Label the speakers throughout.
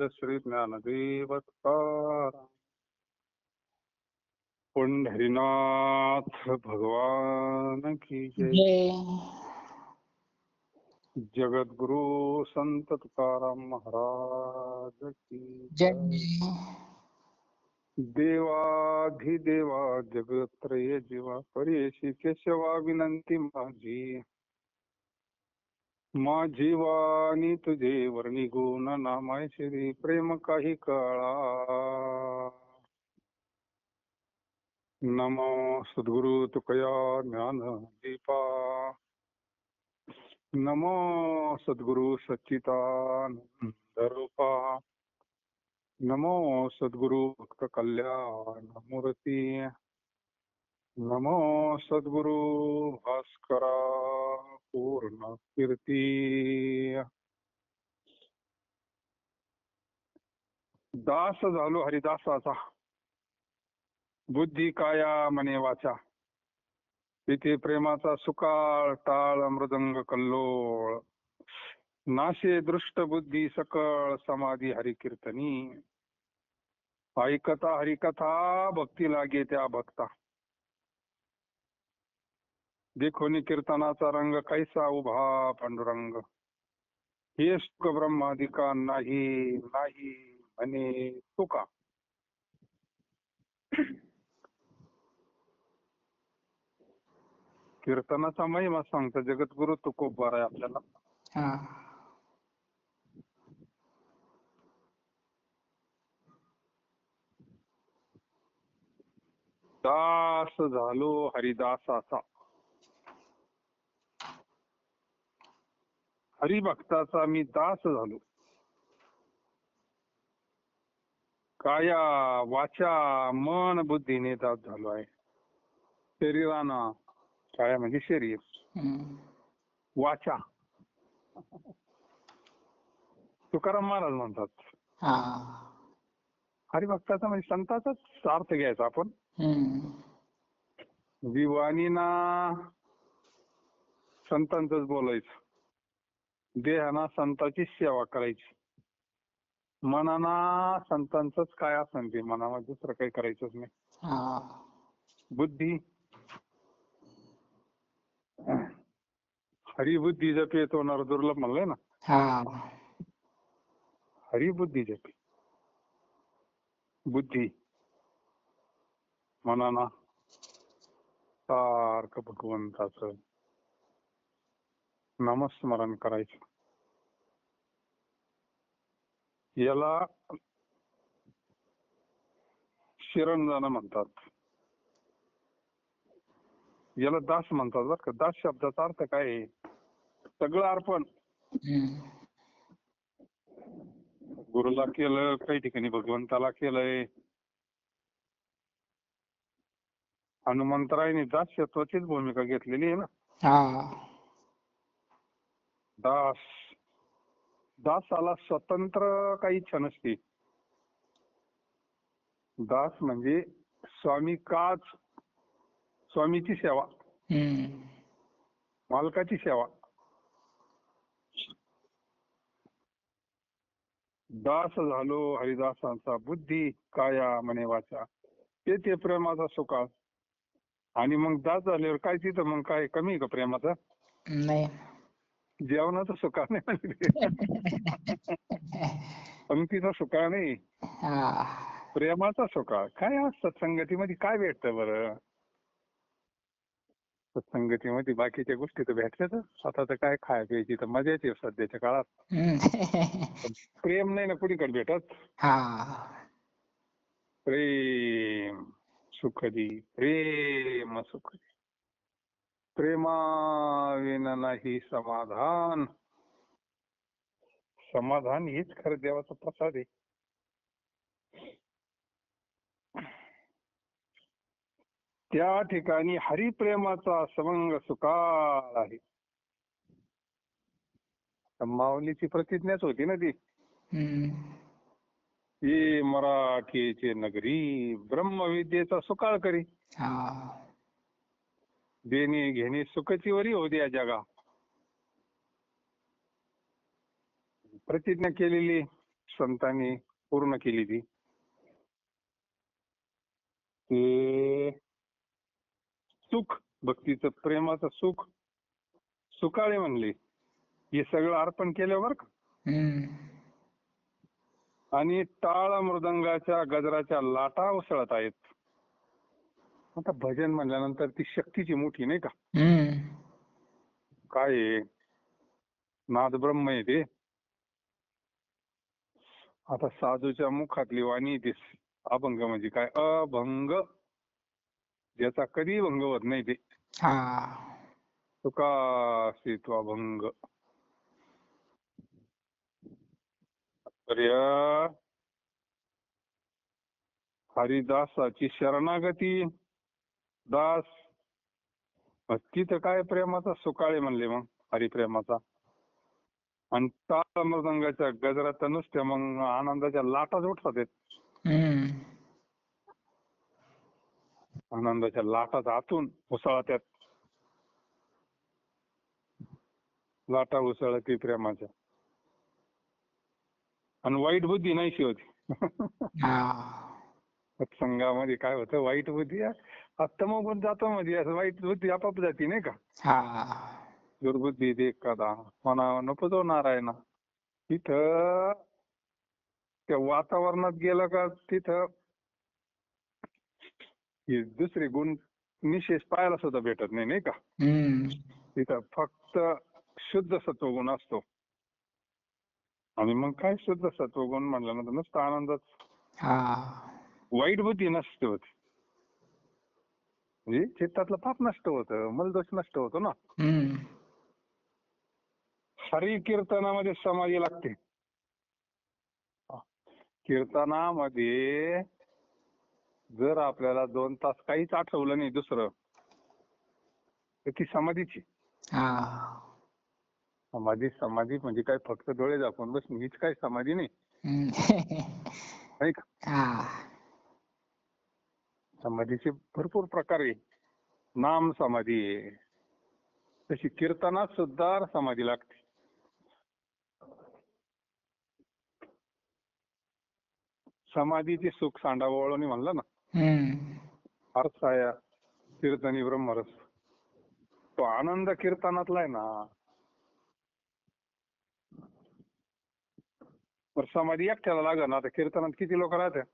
Speaker 1: श्री ज्ञानदेव तुकाराम. पंढरीनाथ भगवान की जय.
Speaker 2: जय.
Speaker 1: जगद्गुरु संत तुकाराम महाराज की
Speaker 2: जय.
Speaker 1: जय. देवाधिदेवा जगत्रय जीवा परेशी केशवा विनंती माझी. माझी वाणी तुझे वर्णी गुण नामाय श्री प्रेम काही काळा. नमो सद्गुरु तुकया ज्ञान दीपा. नमो सद्गुरु सच्चिदानंद रूपा. नमो सद्गुरु भक्त कल्याण मूर्ती. नमो सद्गुरु भास्करा पूर्ण कीर्ती. दास झालो हरिदासाचा, बुद्धी काया मने वाचा. तिथे प्रेमाचा सुकाळ टाळ मृदंग कल्लोळ. नाशे दृष्ट बुद्धी सकळ समाधी हरिकीर्तनी. ऐकता हरिकथा भक्ती लागे त्या भक्ता. देखोनी कीर्तनाचा रंग कैसा उभा पांडुरंग. हे सुख ब्रह्मादिका नाही नाही म्हणे तुका. कीर्तनाचा महिमा सांगतो जगद्गुरु तुकोबार आहे आपल्याला.
Speaker 2: हा.
Speaker 1: दास झालो हरिदासाचा, हरिभक्ताचा मी दास झालो. काया वाचा मन बुद्धीने दास झालो आहे. शरीरानं, काया म्हणजे शरीर, वाचा तुकाराम महाराज म्हणतात.
Speaker 2: हा.
Speaker 1: हरिभक्ताचा म्हणजे संताचाच अर्थ घ्यायचा आपण. विवाणीना संतांचंच बोलायचं, देहाना संतांची सेवा करायची, मनाना संतांचंच काय असेल ते मनामध्ये दुसरं काही करायचंच नाही. बुद्धी हरिबुद्धी जपे तो नर दुर्लभ म्हणलंय ना. हरिबुद्धी जपे, बुद्धी मनाना सारखं भगवंताचं नामस्मरण करायचं. याला शिरंजन म्हणतात, याला दास म्हणतात बरं का. दास शब्दाचा अर्थ काय आहे? सगळं अर्पण. गुरुला केलं, काही ठिकाणी भगवंताला केलंय. हनुमंतरायने दास्यत्वाचीच भूमिका घेतलेली आहे ना. दास, दासाला स्वतंत्र काही इच्छा नसते. दास म्हणजे स्वामी काच, स्वामीची सेवा, मालकाची सेवा. दास झालो हरिदासांचा, बुद्धी काया मने वाचा. ते प्रेमाचा सुकाळ. आणि मग दास झाल्यावर काय तिथं मग काय कमी का प्रेमाचा?
Speaker 2: नाही.
Speaker 1: जेवणाचा सुकाळ नाही म्हणजे पंक्तीचा सुकाळ नाही, प्रेमाचा सुकाळ. काय असतात संगतीमध्ये काय भेटतं बरं? सत्संगतीमध्ये बाकीच्या गोष्टी तर भेटतात, स्वतःच काय खाय प्यायची तर मजा येते सध्याच्या काळात. प्रेम नाही ना कुणीकडे भेटत. प्रेम सुखदी, प्रेम सुखदी. प्रेमाविना नाही समाधान. समाधान हीच खरं देवाचा प्रसाद आहे. त्या ठिकाणी हरिप्रेमाचा समंग सुकाळ आहे. माऊलीची प्रतिज्ञाच होती ना ती. ये मराठीचे नगरी ब्रह्मविद्येचा सुकाळ करी. देणे घेणे सुखची वरी होऊ द्या जगा. प्रतिज्ञा केलेली संतांनी पूर्ण केली ती. ते सुख, भक्तीचं प्रेमाचं सुख सुकाळे म्हणले. हे सगळं अर्पण केलं बरं का. आणि टाळ मृदंगाच्या गजराच्या लाटा उसळत आहेत. आता भजन म्हणल्यानंतर ती शक्तीची मोठी नाही का. काय आहे, नाद ब्रह्म आहे ते. आता साधूच्या मुखातली वाणी ती अभंग म्हणजे काय, अभंग, ज्याचा कधी भंग होत नाही ते. तुका तो अभंग. तर या हरिदासाची शरणागती, दास, तिथं काय प्रेमाचा सुकाळे म्हणले मग हरिप्रेमाचा. आणि टाळ मृदंगाच्या गजरात नुसत्या मग आनंदाच्या लाटाच उठतात आहेत. आनंदाच्या लाटाच आतून उसळत्यात. लाटा उसळती प्रेमाच्या. आणि वाईट बुद्धी नाहीशी होती. सत्संगामध्ये काय होतं, वाईट बुद्धी तमोगुण जातो मध्ये, असं वाईट बुद्धी आपाप जाती नाही का. दुर्बुद्धी देख कदा म्हणा नको तो नारायणा. तिथं त्या वातावरणात गेलं का तिथं दुसरे गुण निशेष पाहायला सुद्धा भेटत नाही नाही का. तिथं फक्त शुद्ध सत्वगुण असतो. आणि मग काय शुद्ध सत्वगुण म्हणल्यानंतर नुसतं आनंदच. वाईट बुद्धी नष्ट होते, म्हणजे चित्तातलं पाप नष्ट होतं, मलदोष नष्ट होतो ना. हरी कीर्तनामध्ये समाधी लागते. कीर्तनामध्ये जर आपल्याला 2 तास काहीच आठवलं नाही दुसरं, तर ती समाधीची. समाधी म्हणजे काय फक्त डोळे झाकून बसणे हीच काय समाधी नाही. नाही का. समाधीचे भरपूर प्रकार आहे. नाम समाधी आहे, तशी कीर्तनात सुद्धा समाधी लागते. समाधीचे सुख सांडावळणी म्हणलं ना, अर्थाया कीर्तनी ब्रह्मरस. तो आनंद कीर्तनातला आहे ना. तर समाधी एकट्याला लागत ना. आता कीर्तनात किती लोक राहतात,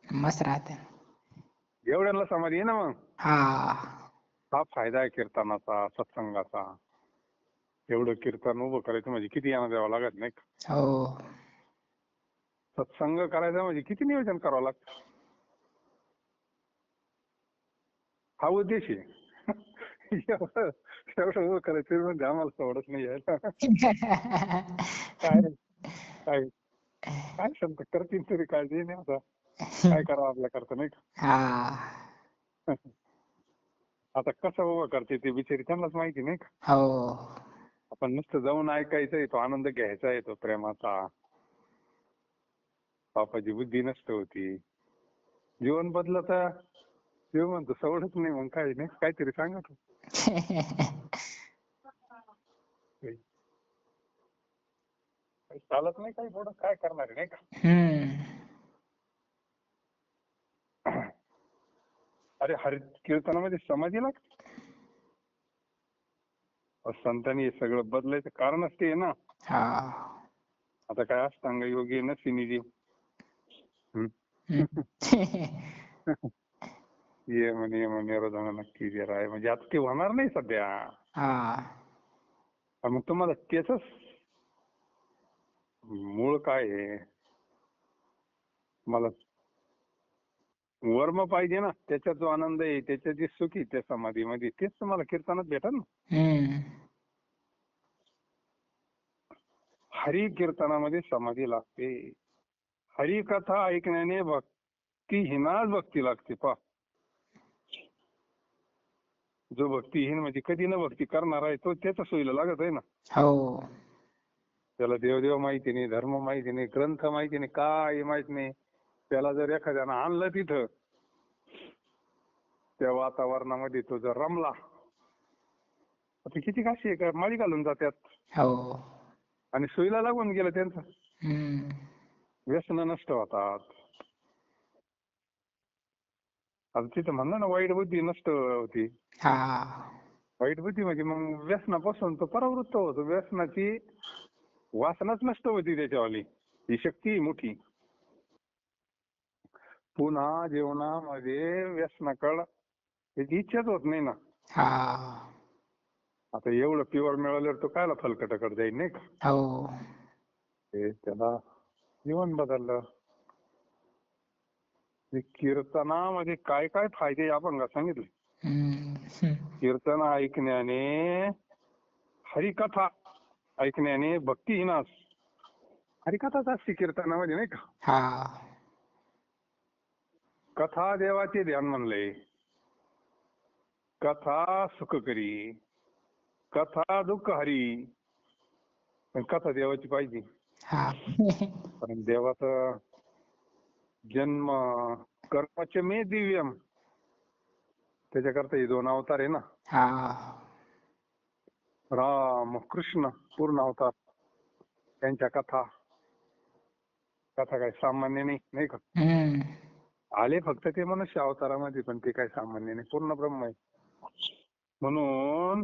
Speaker 2: मस्त राहते.
Speaker 1: एवढ्याला समाधी आहे ना. मग हा फायदा आहे कीर्तनाचा, सत्संगाचा. एवढं कीर्तन उभं करायचं म्हणजे किती यानं द्यावं लागत नाही का. सत्संग करायचा म्हणजे किती नियोजन करावं लागतं. हा उद्देश आहे. एवढं उभं करायचं म्हणजे आम्हाला सोडत नाही यायला. काय काय काय संत करतील तरी काळजी नाही. आता काय करावं आपल्या करता नाही का. आता कसं उभं करते ते बिचारी त्यांनाच माहिती नाही का. आपण नुसतं जाऊन ऐकायचंय, तो आनंद घ्यायचा आहे तो प्रेमाचा. पापाची बुद्धी नष्ट होती, जीवन बदलत. जीव म्हणतो सवडच नाही. मग काय नाही, काहीतरी सांगा तू. चालत नाही काही पुढं, काय करणार आहे नाही का. अरे हरि कीर्तनामध्ये समाधी लागते. संतांनी हे सगळं बदलायचं कारणच ते आहे ना. आता काय अष्टांग योगी नसिनी जी यम नियम निरोधन नक्की जे राय, म्हणजे आता ते होणार नाही सध्या. मग तुम्हाला त्याच मूळ काय आहे, मला वर्म पाहिजे ना. त्याच्यात जो आनंद आहे, त्याच्यात जे सुख आहे त्या समाधीमध्ये, तेच तुम्हाला कीर्तनात भेटल ना. हरी कीर्तनामध्ये समाधी लागते. हरी कथा ऐकण्याने भक्तीहीनाच भक्ती लागते. पा जो भक्तीहीन म्हणजे कधी न भक्ती करणार आहे, तो त्याच्या सोयीला लागत आहे ना. त्याला देवदेव माहिती नाही, धर्म माहिती नाही, ग्रंथ माहिती नाही, काय माहित नाही. त्याला जर एखाद्यानं आणलं तिथं, त्या वातावरणामध्ये तो जर रमला, आता किती काशी आहे का माळी घालून जातात. आणि सोयीला लागून गेलं त्यांचं. व्यसन नष्ट होतात. आता तिथं म्हणलं ना वाईट बुद्धी नष्ट होती.
Speaker 2: हा
Speaker 1: वाईट बुद्धी म्हणजे मग व्यसनापासून तो परावृत्त होतो. व्यसनाची वासनाच नष्ट होती त्याच्यावाली. ही शक्ती आहे मोठी. पुन्हा जीवनामध्ये व्यसनाकडं त्याची इच्छाच होत नाही ना.
Speaker 2: हा
Speaker 1: आता एवढं प्युअर मिळाल्यावर तो कायला फलकटाकडे जाईल नाही का.
Speaker 2: हो
Speaker 1: ते त्याला जीवन बदललं. ते कीर्तनामध्ये काय काय फायदे आपण सांगितले.
Speaker 2: हम्म, हम्म.
Speaker 1: कीर्तन ऐकण्याने, हरिकथा ऐकण्याने भक्ती विनाश. हरिकथाच असते कीर्तनामध्ये नाही का.
Speaker 2: हा
Speaker 1: कथा देवाचे ध्यान म्हणलंय. कथा सुख करी, कथा दुःख हरी. पण कथा देवाची पाहिजे.
Speaker 2: हा
Speaker 1: कारण देवाचा जन्म कर्मच मे दिव्यम. त्याच्याकरता हे 2 अवतार आहे ना.
Speaker 2: हा
Speaker 1: राम कृष्ण पूर्ण अवतार. त्यांच्या कथा काय सामान्य नाही का.
Speaker 2: हम्म.
Speaker 1: आले फक्त ते मनुष्य अवतारामध्ये, पण ते काय सामान्य नाही, पूर्ण ब्रह्म आहे. म्हणून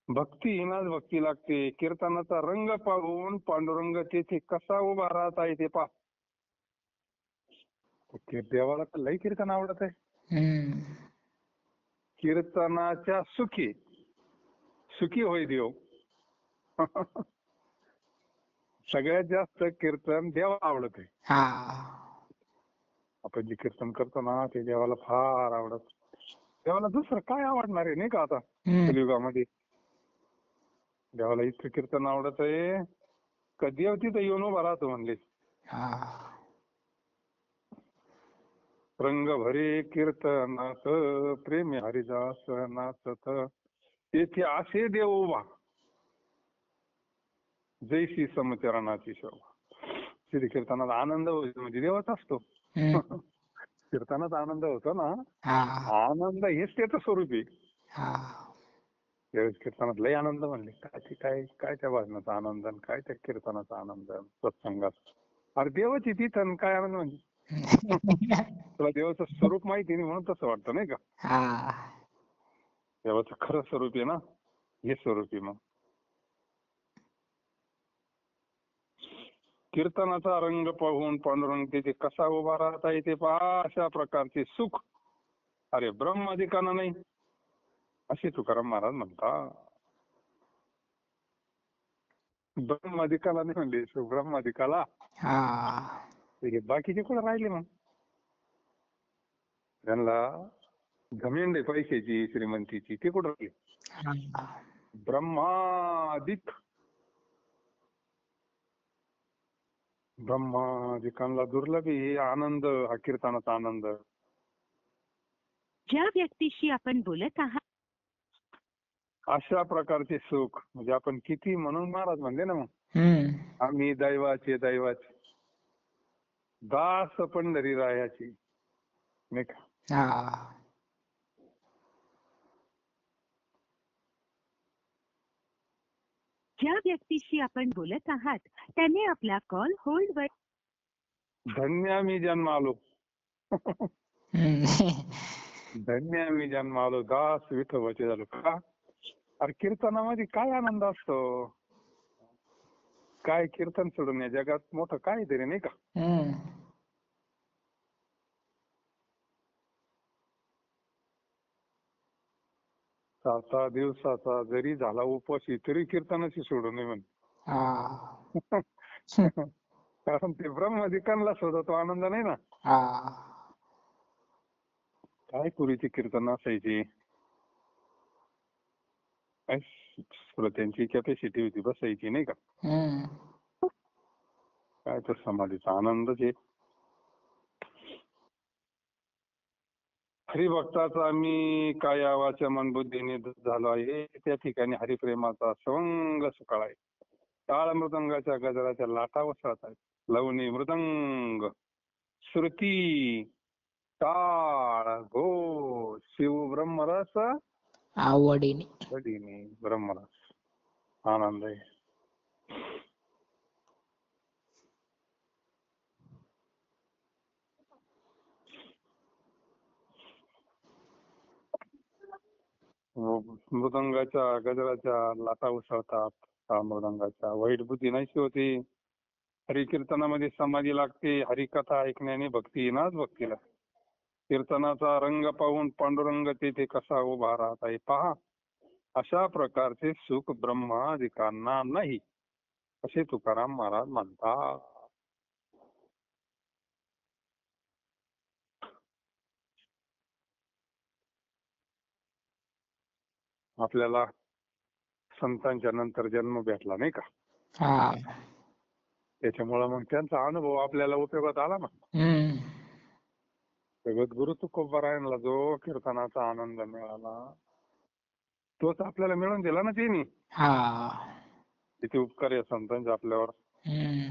Speaker 1: भक्तीहीनाच भक्ती लागते. कीर्तनाचा रंग पाहून पांडुरंग तेथे कसा उभा राहत आहे ते पहा. देवाला तर लई कीर्तन आवडत आहे.
Speaker 2: हम्म.
Speaker 1: कीर्तनाच्या सुखी होय देव. सगळ्यात जास्त कीर्तन देवाला आवडत आहे.
Speaker 2: हा
Speaker 1: आपण जे कीर्तन करतो ना ते देवाला फार आवडत. देवाला दुसरं काय आवडणार आहे नाही का. आता
Speaker 2: हम्म.
Speaker 1: कलियुगामध्ये देवाला इतकं कीर्तन आवडत आहे का देव तिथं येऊन उभा राहतो म्हणले.
Speaker 2: हा
Speaker 1: रंग भरे कीर्तनात प्रेमी हरिदास नाचत. तेथे असे देव उभा जैसी समचरणाची शोभा. श्री कीर्तनात आनंद होतो म्हणजे देवाच असतो.
Speaker 2: हम्म.
Speaker 1: कीर्तनात आनंद होतो ना.
Speaker 2: हा
Speaker 1: आनंद हेच त्याचं स्वरूप आहे.
Speaker 2: हा
Speaker 1: त्यावेळेस कीर्तनात लय आनंद म्हणले. काय त्या भजनाचा आनंद, काय त्या कीर्तनाचा आनंद, सत्संगात. अरे देवाची तिथं काय आनंद म्हणजे. तुला देवाचं स्वरूप माहिती नाही म्हणून तसं वाटतं नाही का.
Speaker 2: हा
Speaker 1: देवाचं खरं स्वरूप आहे ना, हे स्वरूप आहे. मग कीर्तनाचा रंग पाहून पांडुरंग तिथे कसा उभा राहता येते पहा. अशा प्रकारचे सुख अरे ब्रह्मादिकांना नाही, असे तुकाराम महाराज म्हणतात. ब्रह्मादिकाला नाही म्हणले, ब्रह्मादिकाला.
Speaker 2: हा
Speaker 1: बाकीचे कुठे राहिले मग. त्यांना घमेंड पैशाची श्रीमंतीची, ते कुठं राहिले.
Speaker 2: हा
Speaker 1: ब्रह्मादिक, ब्रह्मादिकांना दुर्लभ हे आनंद, हा कीर्तनाचा आनंद.
Speaker 3: ज्या व्यक्तीशी आपण बोलत आहात
Speaker 1: अशा प्रकारचे सुख म्हणजे आपण किती म्हणून महाराज म्हणले ना. मग
Speaker 2: हम्म.
Speaker 1: आम्ही दैवाचे दास पंढरी रायाची नाही का.
Speaker 2: हा
Speaker 3: ज्या व्यक्तीशी आपण बोलत आहात त्याने आपला कॉल होल्डवर.
Speaker 1: धन्य आम्ही जन्मालो.
Speaker 2: हम्म.
Speaker 1: धन्य आम्ही जन्मालो, दास विठोबाचे झालो. का. अरे कीर्तनामध्ये काय आनंद असतो. काय कीर्तन सोडून या जगात मोठं काय तरी नाही का.
Speaker 2: हम्म.
Speaker 1: 7 दिवसाचा जरी झाला उपवास तरी कीर्तनाची सोडू नये म्हणे.
Speaker 2: हा
Speaker 1: कारण ते ब्रह्मादिकांना सुद्धा तो आनंद नाही ना.
Speaker 2: हा
Speaker 1: काय पूर्वीची कीर्तन असायची. काय श्रोत्यांची कॅपॅसिटी होती बसायची नाही का.
Speaker 2: हम्म.
Speaker 1: काय तर समाधीचा आनंदच आहे. हरिभक्ताचा मी काया वाचा मन बुद्धीने झालो आहे. त्या ठिकाणी हरिप्रेमाचा सवंग सुकाळ आहे. टाळ मृदंगाच्या गजराच्या लाटा उसळत आहेत. लवणी मृदंग श्रुती टाळ घोष शिव ब्रह्मरस
Speaker 2: आवडीने
Speaker 1: ब्रह्मरस आनंद आहे. मृदंगाच्या गजराच्या लाटा उसळतात. मृदंगाच्या वाईट बुद्धी नाहीशी होती. हरिकीर्तनामध्ये समाधी लागते. हरिकथा ऐकण्याने भक्ती येणार भक्तीला. कीर्तनाचा रंग पाहून पांडुरंग तेथे कसा उभा राहत आहे पहा. अशा प्रकारचे सुख ब्रह्मादिकांना नाही असे तुकाराम महाराज म्हणतात. आपल्याला संतांच्या नंतर जन्म भेटला नाही का,
Speaker 2: हा.
Speaker 1: त्याच्यामुळे मग त्यांचा अनुभव आपल्याला उपयोगात आला ना.
Speaker 2: हम्म.
Speaker 1: जगद्गुरु तुकोबारायांना जो कीर्तनाचा आनंद मिळाला तोच आपल्याला मिळून दिला ना त्यांनी.
Speaker 2: हा.
Speaker 1: किती उपकार आहे संतांचे आपल्यावर.
Speaker 2: हम्म.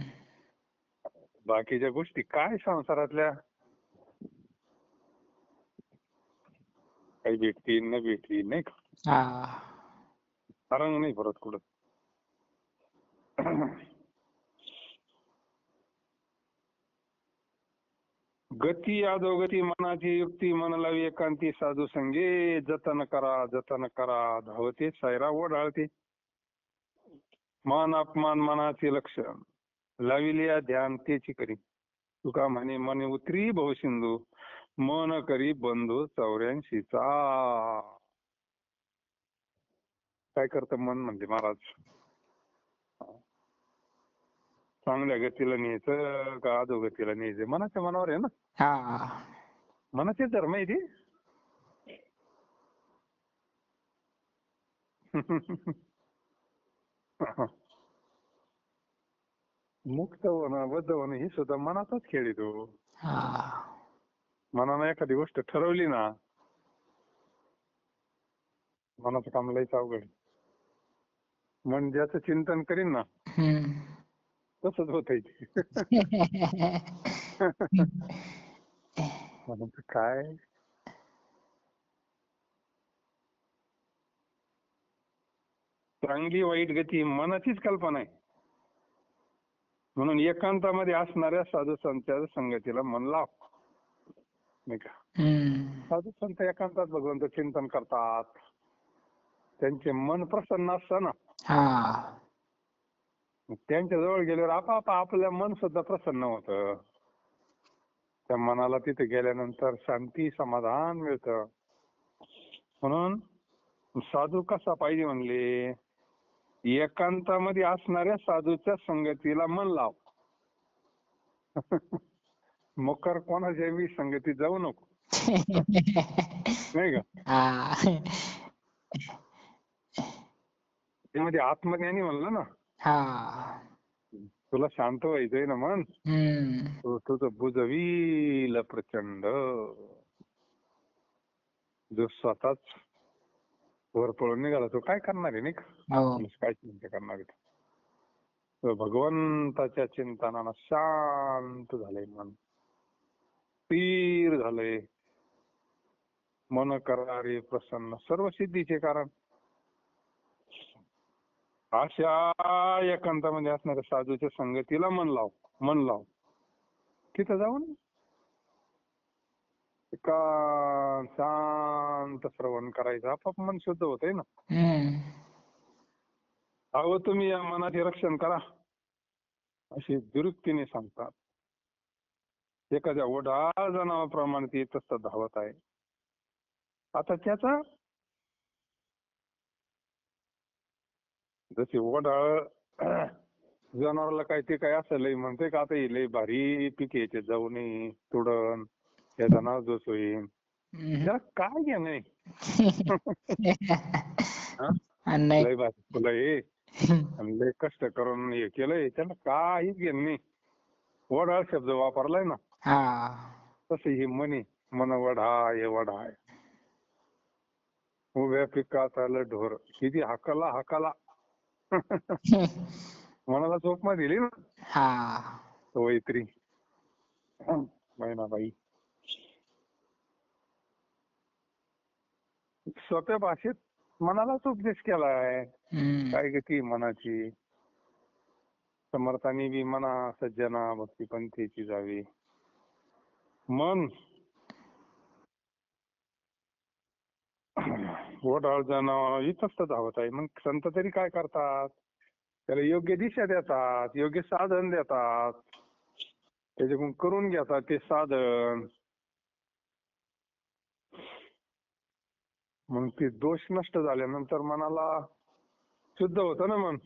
Speaker 1: बाकीच्या गोष्टी काय संसारातल्या काही भेटतील न भेटतील नाही का,
Speaker 2: हा.
Speaker 1: रंग नाही परत कुठं. गती अधोगती मनाची युक्ती मन लावी एकांती साधू संगे जतन करा धावते सायरा ओढाळते. मान अपमान मनाचे लक्ष लाविलिया ध्यान तेची करी. तुका म्हणे मन उतरी भवसिंधू मन करी बंधू 84चा. काय करतं मन म्हणजे महाराज, चांगल्या गतीला न्यायचं का अधोगतीला न्यायचं मनाच्या मनावर आहे ना.
Speaker 2: हा.
Speaker 1: मनाचे धर्म आहे ते. मुक्त होणं बद्ध होणं ही सुद्धा मनाचाच खेळ येतो.
Speaker 2: हा.
Speaker 1: मनानं एखादी गोष्ट ठरवली ना, मनाचं काम लयच अवघड. मन ज्याचं चिंतन करीन ना
Speaker 2: हम्म.
Speaker 1: तसंच होतंय ते. मनाचं काय चांगली वाईट गती मनाचीच कल्पना आहे. म्हणून एकांतामध्ये असणाऱ्या साधू संतांच्या संगतीला मन लाव नाही का.
Speaker 2: हम्म.
Speaker 1: साधू संत एकांतात भगवंत चिंतन करतात. त्यांचे मन प्रसन्न असतं ना.
Speaker 2: हा.
Speaker 1: त्यांच्या जवळ गेल्यावर आपाप आपलं मन सुद्धा प्रसन्न होतं. त्या मनाला तिथे गेल्यानंतर शांती समाधान मिळतं. म्हणून साधू कसा पाहिजे म्हणले, एकांतामध्ये असणाऱ्या साधूच्या संगतीला मन लाव. मकर कोणाच्या बी संगतीत जाऊ नको नाही का.
Speaker 2: हा.
Speaker 1: त्यामध्ये आत्मज्ञानी म्हणलं ना.
Speaker 2: हा.
Speaker 1: तुला शांत व्हायचंय ना मन,
Speaker 2: हम्म.
Speaker 1: तुझं बुजवील प्रचंड. जो स्वतःच वर पळून निघाला तो काय करणार आहे नाही का.
Speaker 2: हो.
Speaker 1: काय चिंता करणार आहे. तो भगवंताच्या चिंतनानं शांत झालंय मन, स्थिर झालंय. मन करारे प्रसन्न सर्व सिद्धीचे कारण. अशा एकांतामध्ये असणाऱ्या साधूच्या संगतीला मन लाव. तिथं जाऊन एकांत शांत श्रवण करायचं, आपाप मन शुद्ध होतंय ना.
Speaker 2: हम्म.
Speaker 1: अहो तुम्ही या मनाचे रक्षण करा अशी दुरुक्तीने सांगतात. एखाद्या ओढा जनावराप्रमाणे ते तसं धावत आहे. आता त्याचा जशी ओढाळ जनावराला काय ते काय असं लय म्हणते का आता लय भारी पीक यायचे जाऊ नये तुडन या जनावर जोस होईल त्याला काय घ्या नाही.
Speaker 2: नाही.
Speaker 1: लय भारी फुलं आहे आणि लय कष्ट करून हे केलंय त्याला काहीच घेणं नाही. वढाळ शब्द वापरलाय ना.
Speaker 2: हा.
Speaker 1: तसं ही मन वढा हे वढा आहे. उभ्या पिकात आलं ढोर किती हाकाला मनाला चोपमा दिली ना.
Speaker 2: हा.
Speaker 1: वैत्री महिनाबाई सोप्या भाषेत मनालाच उपदेश केलाय. काय गती मनाची. समर्थांनी बी मना सज्जना भक्ती पंथीची जावी. मन घोटाळ जण इथंच धावत आहे. मग संत तरी काय करतात? त्याला योग्य दिशा देतात, योग्य साधन देतात, त्याच्याकडून करून घेतात ते साधन. मग ते दोष नष्ट झाल्यानंतर मनाला शुद्ध होतं ना मन.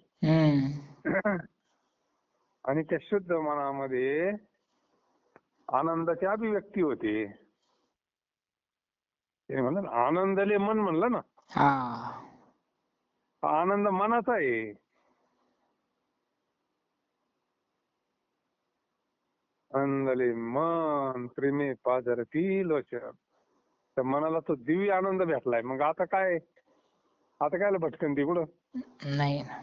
Speaker 1: आणि त्या शुद्ध मनामध्ये आनंदाची अभिव्यक्ती होते. ते म्हणलं ना, आनंदले मन म्हणलं ना,
Speaker 2: हा
Speaker 1: हा आनंद मनाचा आहे. आनंदले मन प्रेमे पाझरती लोचन. तर मनाला तो दिव्य आनंद भेटलाय. मग आता काय भटकन ती कुठं?
Speaker 2: नाही ना.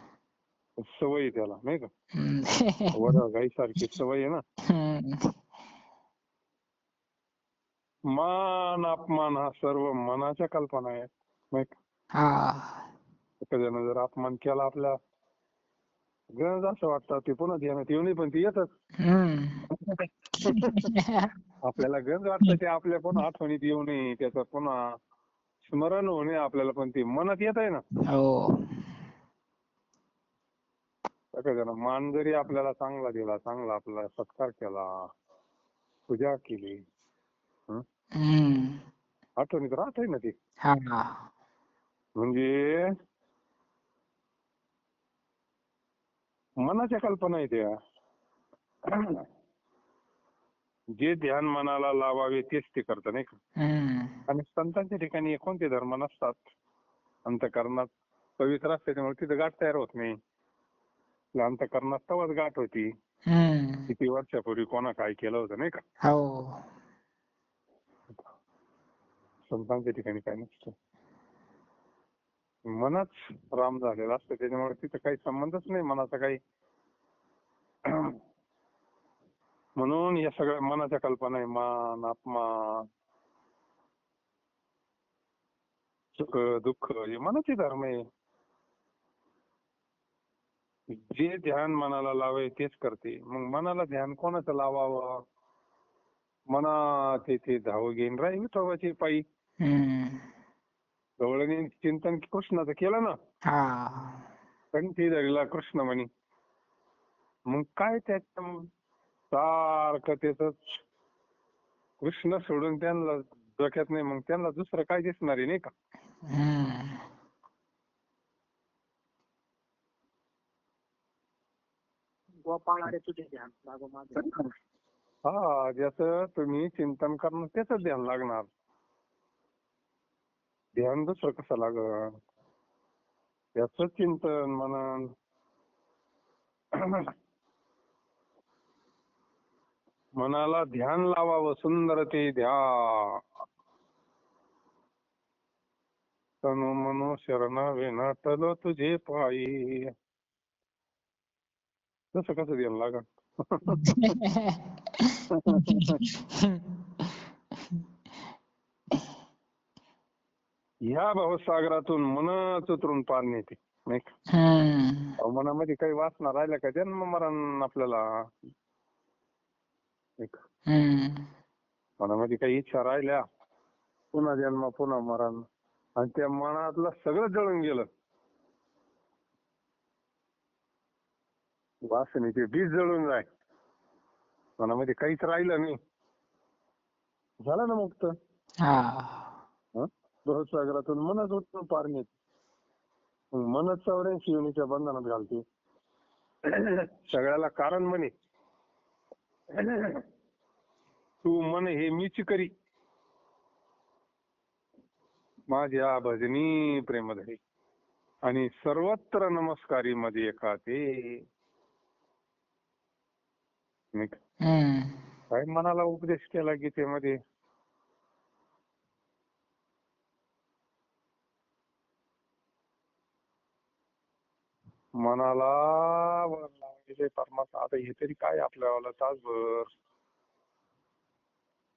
Speaker 1: सवय आहे त्याला, नाही का?
Speaker 2: हम्म.
Speaker 1: वडा गाईसारखी सवय आहे ना. मान अपमान हा सर्व मनाच्या कल्पना आहेत, नाही का?
Speaker 2: हा
Speaker 1: एखाद्यानं जर अपमान केला आपल्या, गरज असं वाटतं ते पुन्हा ध्यानात येऊ नये, पण ते येतच. आपल्याला गरज वाटतं ते आपल्या पुन्हा आठवणीत येऊ नये, त्याचं पुन्हा स्मरण होऊ नये आपल्याला, पण ते मनात येत आहे ना.
Speaker 2: हो.
Speaker 1: एखाद्यानं मान जरी आपल्याला चांगला दिला, चांगला आपला सत्कार केला, पूजा केली, आठवणीत राहत ना ते.
Speaker 2: हा
Speaker 1: म्हणजे मनाच्या कल्पना आहे त्या. जे ध्यान मनाला लावावे तेच ते करतं, नाही का? आणि संतांच्या ठिकाणी कोणते धर्म नसतात. अंतःकरणात पवित्र असते, त्यामुळे तिथं गाठ तयार होत नाही. अंतःकरणात तवाच गाठ होती. किती वर्षापूर्वी कोणा काय केलं होतं, नाही का?
Speaker 2: हो.
Speaker 1: संतांच्या ठिकाणी काय नसतं. मनच राम झालेलं असतं, त्याच्यामुळे तिथं काही संबंधच नाही मनाचा काही. म्हणून या सगळ्या मनाच्या कल्पना आहे. मान अपमान, सुख दुःख, हे मनाचे धर्म आहे. जे ध्यान मनाला लावे तेच करते. मग मनाला ध्यान कोणाचं लावावं? मना ते धाव घेऊन राही विठोबाची पायी. गवळणी चिंतन कृष्णाचं केलं ना, कंठी धरला कृष्ण म्हणी. मग काय त्याच्या सारखं त्याच कृष्ण सोडून त्यांना डोक्यात नाही, मग त्यांना दुसरं काय दिसणार आहे, नाही का? हा, ज्याचं तुम्ही चिंतन करणं त्याच ध्यान लागणार. ध्यान दुसरं कसं लागल? त्याच चिंतन मनन. मनाला ध्यान लावावं, सुंदर ते ध्यान. तनु मनो शरणावे नाटलो तुझे पायी. तसं कसं ध्यान लागल? ह्या भवसागरातून मनच उतरून पार नेते, नाही का? मनामध्ये काही वासना राहिल्या का जन्म मरण आपल्याला, नाही का? मनामध्ये काही इच्छा राहिल्या, पुन्हा जन्म पुन्हा मरण. आणि त्या मनातलं सगळं जळून गेलं, वासनेचे बीज जळून जाय, मनामध्ये काहीच राहिलं नाही, झालं ना मुक्त. भवसागरातून मनच उतरून पार नेते. मनच 84 योनीच्या बंधनात घालते. सगळ्याला कारण म्हणे, तू मन हे मीच करी, माझ्या भजनी प्रेमधरी, आणि सर्वत्र नमस्कारी मध्ये एका ते. काय मनाला उपदेश केला गीतेमध्ये? मनाला परमात्मा. आता हे तरी काय आपल्याला तासभर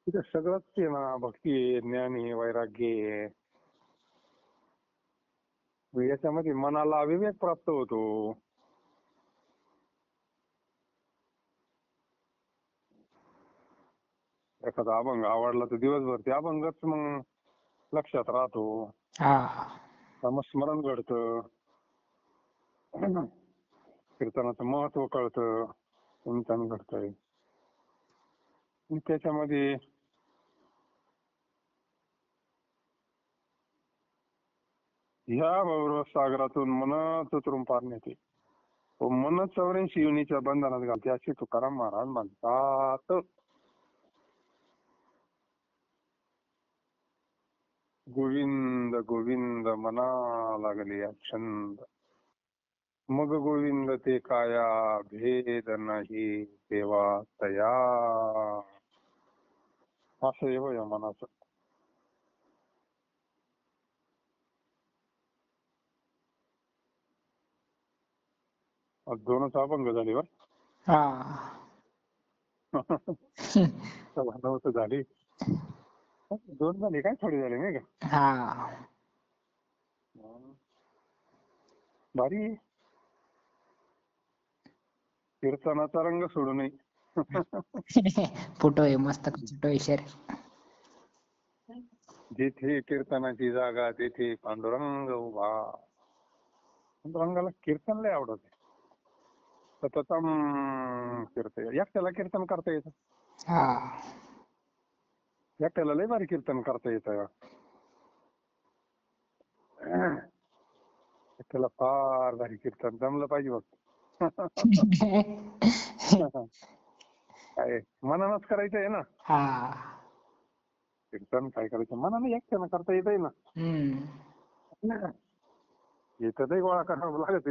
Speaker 1: तिथे सगळंच आहे ना, भक्ती आहे, ज्ञान आहे, वैराग्य आहे. याच्यामध्ये मनाला विवेक प्राप्त होतो. एखादा अभंग आवडला तर दिवसभर ते अभंगच मग लक्षात राहतो.
Speaker 2: हा
Speaker 1: नामस्मरण घडतं, कीर्तनाचं महत्व कळतं, चिंतन घडतंय. आणि त्याच्यामध्ये ह्या भवसागरातून मनच उतरून पार नेते. व मन 84 योनीच्या बंधनात घालते अशी तुकाराम महाराज म्हणतात. गोविंद गोविंद म्हणा लागले छंद, मग गोविंद ते काया भेद नाही देवा तया. असं आहे होय मनाचं. आज 2च अभंग झाले बर.
Speaker 2: हा
Speaker 1: नव्हतं झाली, 2 झाले काय, थोडी झाली नाही का.
Speaker 2: हा
Speaker 1: भारी आहे. कीर्तनाचा रंग सोडू नये.
Speaker 2: फोटो आहे मस्त फोटो शरीर.
Speaker 1: जिथे कीर्तनाची जागा तेथे पांडुरंग उभा. पांडुरंगाला कीर्तन लय आवडत. सततम कीर्तन. एकट्याला कीर्तन करता येतं.
Speaker 2: हा
Speaker 1: एकट्याला लय भारी कीर्तन करता येतं. एकट्याला फार भारी कीर्तन जमलं पाहिजे बघ. काय मनानच करायचं आहे ना
Speaker 2: हा
Speaker 1: कीर्तन. काय करायचं मनाने एकट्यानं करता येतंय ना. येतं नाही गोळा करावं लागत.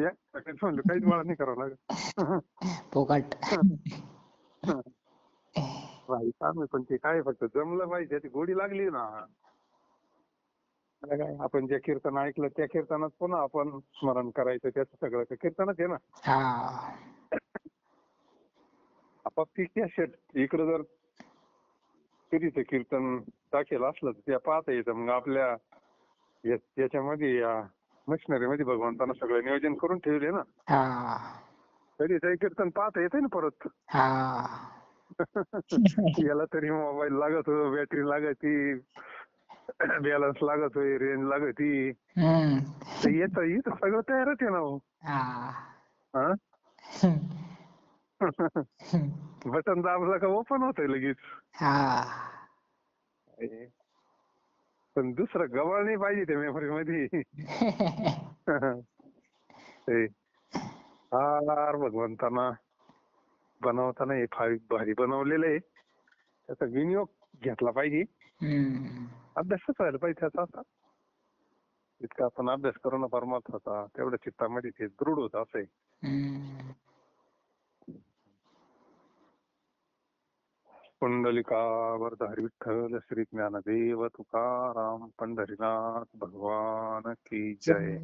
Speaker 1: म्हणलं काहीच गोळा नाही करावं लागत.
Speaker 2: फुकट.
Speaker 1: भाई काम आहे पण ते काय फक्त जमलं पाहिजे, त्याची गोडी लागली ना. काय आपण जे कीर्तन ऐकलं त्या कीर्तनात पुन्हा आपण स्मरण करायचं, त्याचं सगळं ते कीर्तनच आहे ना.
Speaker 2: हा
Speaker 1: आपापली कॅसेट इकडं जर कधी ते कीर्तन टाकेल असलं तर त्या पाहता येतं. मग आपल्या याच्यामध्ये मशिनरी मध्ये भगवंतानं सगळं नियोजन करून ठेवले ना.
Speaker 2: हा
Speaker 1: कधी ते कीर्तन पाहता येते ना परत.
Speaker 2: हा
Speaker 1: याला तरी मोबाईल लागत, बॅटरी लागती, बॅलन्स लागत, रेंज लागती. तर येतं इथं सगळं तयारच आहे ना हो. हा बटन दाबलं का ओपन होतंय लगेच. पण दुसरं गवळ नाही पाहिजे त्या मेमरी मध्ये. फार भगवंतांना बनवताना हे फार भारी बनवलेलं आहे. त्याचा विनियोग घेतला पाहिजे. अभ्यासच व्हायला पाहिजे त्याचा. असा इतका आपण अभ्यास करू ना परमार्थाचा तेवढ्या चित्तामध्ये ते दृढ होत असं आहे. पुंडलिका वरदहरी विठ्ठल श्री ज्ञानदेव तुकाराम पंढरीनाथ भगवान की जय.